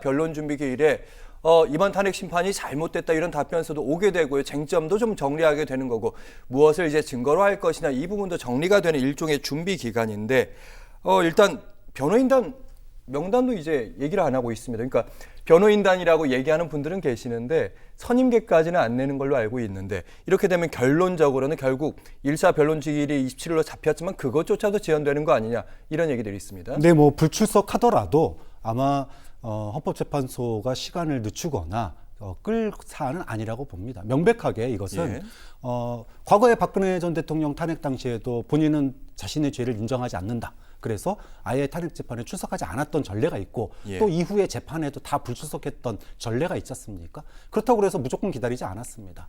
변론 준비 기일에 이번 탄핵 심판이 잘못됐다 이런 답변서도 오게 되고요. 쟁점도 좀 정리하게 되는 거고 무엇을 이제 증거로 할 것이냐 이 부분도 정리가 되는 일종의 준비 기간인데 일단 변호인단 명단도 이제 얘기를 안 하고 있습니다. 그러니까 변호인단이라고 얘기하는 분들은 계시는데 선임계까지는 안 내는 걸로 알고 있는데 이렇게 되면 결론적으로는 결국 1사 변론 기일이 27일로 잡혔지만 그것조차도 지연되는 거 아니냐 이런 얘기들이 있습니다. 네, 뭐 불출석하더라도 아마 헌법재판소가 시간을 늦추거나 끌 사안은 아니라고 봅니다. 명백하게 이것은 과거에 박근혜 전 대통령 탄핵 당시에도 본인은 자신의 죄를 인정하지 않는다. 그래서 아예 탄핵 재판에 출석하지 않았던 전례가 있고 또 이후에 재판에도 다 불출석했던 전례가 있지 않습니까? 그렇다고 해서 무조건 기다리지 않았습니다.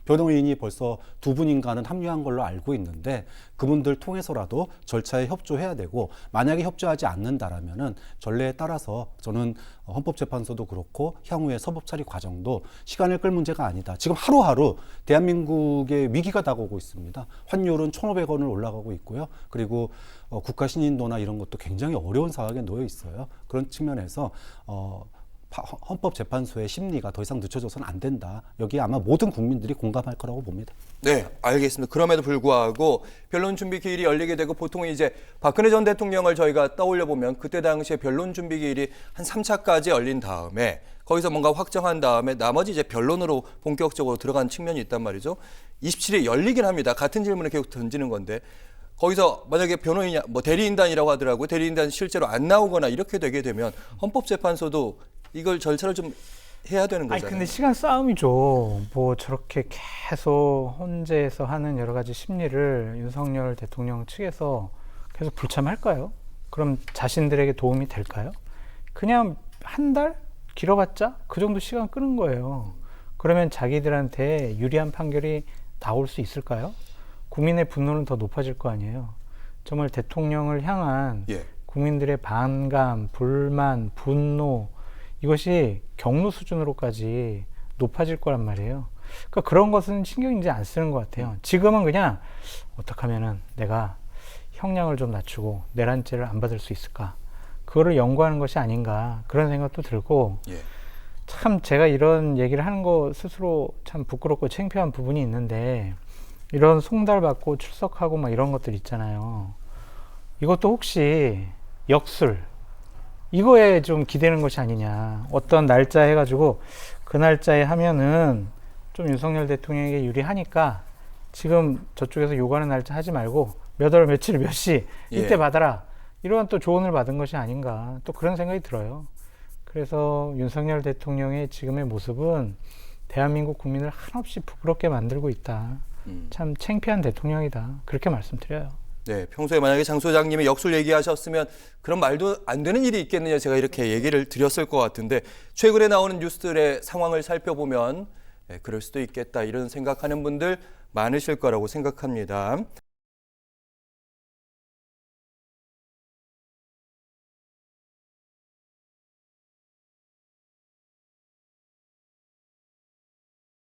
변호인이 벌써 2분인가는 합류한 걸로 알고 있는데 그분들 통해서라도 절차에 협조해야 되고 만약에 협조하지 않는다라면은 전례에 따라서 저는 헌법재판소도 그렇고 향후의 서법처리 과정도 시간을 끌 문제가 아니다. 지금 하루하루 대한민국의 위기가 다가오고 있습니다. 환율은 1,500원을 올라가고 있고요. 그리고 국가 신인도나 이런 것도 굉장히 어려운 상황에 놓여 있어요. 그런 측면에서 헌법재판소의 심리가 더 이상 늦춰져서는 안 된다. 여기에 아마 모든 국민들이 공감할 거라고 봅니다. 네, 알겠습니다. 그럼에도 불구하고 변론 준비 기일이 열리게 되고 보통 이제 박근혜 전 대통령을 저희가 떠올려 보면 그때 당시에 변론 준비 기일이 한 3차까지 열린 다음에 거기서 뭔가 확정한 다음에 나머지 이제 변론으로 본격적으로 들어간 측면이 있단 말이죠. 27일에 열리긴 합니다. 같은 질문을 계속 던지는 건데 거기서 만약에 변호인이 뭐 대리인단이라고 하더라고요. 대리인단 실제로 안 나오거나 이렇게 되게 되면 헌법재판소도 이걸 절차를 좀 해야 되는 거잖아요. 아니 근데 시간 싸움이죠. 뭐 저렇게 계속 헌재에서 하는 여러 가지 심리를 윤석열 대통령 측에서 계속 불참할까요? 그럼 자신들에게 도움이 될까요? 그냥 한 달 길어봤자 그 정도 시간 끄는 거예요. 그러면 자기들한테 유리한 판결이 나올 수 있을까요? 국민의 분노는 더 높아질 거 아니에요. 정말 대통령을 향한 국민들의 반감, 불만, 분노 이것이 경로 수준으로까지 높아질 거란 말이에요. 그러니까 그런 것은 신경 이제 안 쓰는 것 같아요. 지금은 그냥 어떻게 하면은 내가 형량을 좀 낮추고 내란죄를 안 받을 수 있을까? 그거를 연구하는 것이 아닌가 그런 생각도 들고 참 제가 이런 얘기를 하는 거 스스로 참 부끄럽고 창피한 부분이 있는데 이런 송달받고 출석하고 막 이런 것들 있잖아요. 이것도 혹시 역술 이거에 좀 기대는 것이 아니냐. 어떤 날짜 해가지고 그 날짜에 하면은 좀 윤석열 대통령에게 유리하니까 지금 저쪽에서 요구하는 날짜 하지 말고 몇 월 며칠 몇 시 이때 받아라. 이러한 또 조언을 받은 것이 아닌가. 또 그런 생각이 들어요. 그래서 윤석열 대통령의 지금의 모습은 대한민국 국민을 한없이 부끄럽게 만들고 있다. 참 창피한 대통령이다. 그렇게 말씀드려요. 네, 평소에 만약에 장 소장님이 역술 얘기하셨으면 그런 말도 안 되는 일이 있겠느냐 제가 이렇게 얘기를 드렸을 것 같은데 최근에 나오는 뉴스들의 상황을 살펴보면 그럴 수도 있겠다 이런 생각하는 분들 많으실 거라고 생각합니다.